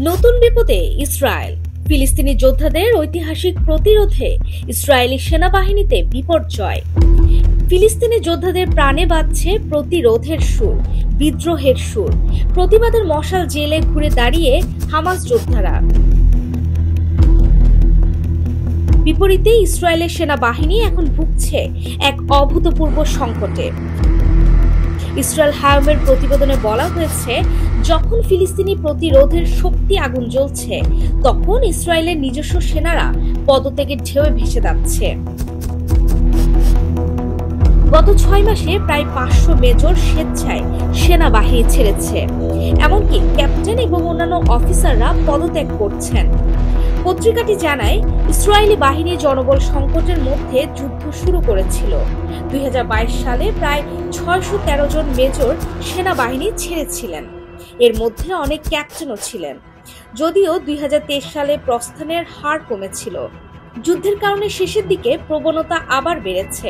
নতুন বিপদে ইসরায়েল। ফিলিস্তিনি যোদ্ধাদের ঐতিহাসিক প্রতিরোধে ইসরায়েলি সেনাবাহিনীতে বিপর্যয়। ফিলিস্তিনি যোদ্ধাদের প্রাণে বাজছে প্রতিরোধের সুর, বিদ্রোহের সুর। প্রতিবাদের মশাল জেলে ঘুরে দাঁড়িয়ে হামাস যোদ্ধারা। বিপরীতে ইসরায়েলের সেনাবাহিনী এখন ভুগছে এক অভূতপূর্ব সংকটে। ইসরায়েল হায়মের প্রতিবেদনে বলা হয়েছে, যখন ফিলিস্তিনি প্রতিরোধের শক্তি আগুন জ্বলছে, তখন ইসরায়েলের নিজস্ব সেনারা পদত্যাগের ঢেউয়ে ভেসে যাচ্ছে। গত 6 মাসে প্রায় 500 মেজর স্বেচ্ছায় সেনাবাহিনী ছেড়েছে। এমনকি ক্যাপ্টেন এবং অন্যান্য অফিসাররা পদত্যাগ করছেন। পত্রিকাটি জানায়, ইসরায়েলি বাহিনী জনবল সংকটের মধ্যে যুদ্ধ শুরু করেছিল। 2022 সালে প্রায় 613 জন মেজর সেনাবাহিনী ছেড়েছিলেন। এর মধ্যে অনেক ক্যাপ্টেনও ছিলেন। যদিও 2023 সালে প্রস্থানের হার কমেছিল। যুদ্ধের কারণে শেষের দিকে প্রবণতা আবার বেড়েছে।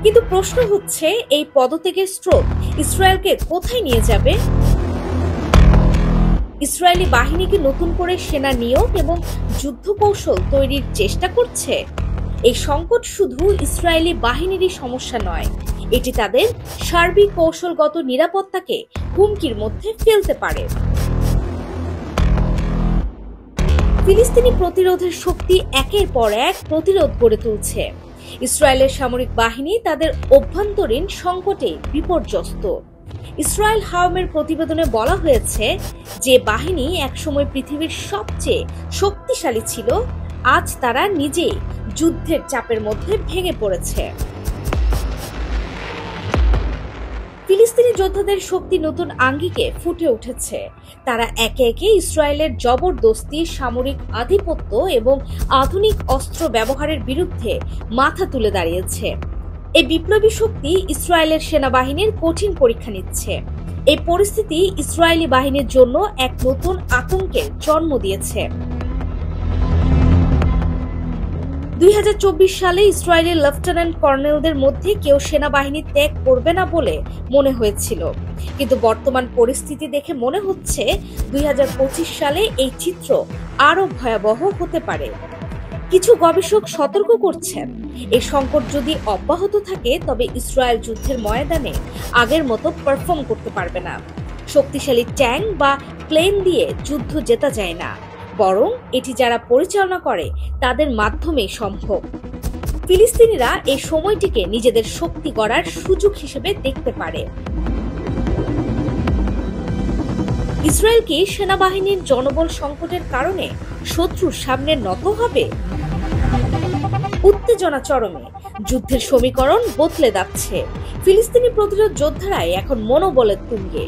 কিন্তু প্রশ্ন হচ্ছে, এই পদত্যাগের স্রোত ইসরায়েলকে কোথায় নিয়ে যাবে? ইসরায়েলি বাহিনীকে নতুন করে সেনা নিয়োগ এবং যুদ্ধ কৌশল তৈরির চেষ্টা করছে। এই সংকট শুধু ইসরায়েলি বাহিনীরই সমস্যা নয়, এটি তাদের সার্বিক কৌশলগত নিরাপত্তাকে হুমকির মধ্যে ফেলতে পারে। ফিলিস্তিনি প্রতিরোধের শক্তি একের পর এক প্রতিরোধ গড়ে তুলছে। ইসরায়েলের সামরিক বাহিনী তাদের অভ্যন্তরীণ সংকটে বিপর্যস্ত। ইসরায়েল হায়মের প্রতিবেদনে বলা হয়েছে, যে বাহিনী একসময় পৃথিবীর সবচেয়ে শক্তিশালী ছিল, আজ তারা নিজেই যুদ্ধের চাপের মধ্যে ভেঙে পড়েছে। ফিলিস্তিনি যোদ্ধাদের শক্তি নতুন আঙ্গিকে ফুটে উঠেছে। তারা একে একে ইসরায়েলের জবরদস্তি, সামরিক আধিপত্য এবং আধুনিক অস্ত্র ব্যবহারের বিরুদ্ধে মাথা তুলে দাঁড়িয়েছে। এই বিপ্লবী শক্তি ইসরায়েলের সেনাবাহিনীর কঠিন পরীক্ষা নিচ্ছে। এই পরিস্থিতি ইসরায়েলি বাহিনীর জন্য এক নতুন আতঙ্কের জন্ম দিয়েছে। 2024 সালে ইসরায়েলের লেফটেন্যান্ট কর্নেলদের মধ্যে কেউ সেনাবাহিনী ত্যাগ করবে না বলে মনে হয়েছিল। কিন্তু বর্তমান পরিস্থিতি দেখে মনে হচ্ছে 2025 সালে এই চিত্র আরো ভয়াবহ হতে পারে। কিছু গবেষক সতর্ক করছেন, এই সংকট যদি অব্যাহত থাকে তবে ইসরায়েল যুদ্ধের ময়দানে আগের মতো পারফর্ম করতে পারবে না। শক্তিশালী ট্যাঙ্ক বা প্লেন দিয়ে যুদ্ধ জেতা যায় না, বরং এটি যারা পরিচালনা করে তাদের মাধ্যমেই সম্ভব। ফিলিস্তিনিরা এই সময়টিকে নিজেদের শক্তি গড়ার সুযোগ হিসেবে দেখতে পারে। ইসরায়েল কি সেনাবাহিনীর জনবল সংকটের কারণে শত্রুর সামনে নত হবে? উত্তেজনা চরমে, যুদ্ধের সমীকরণ বদলে যাচ্ছে। ফিলিস্তিনি প্রতিরোধ যোদ্ধারাই এখন মনোবলের তুঙ্গে।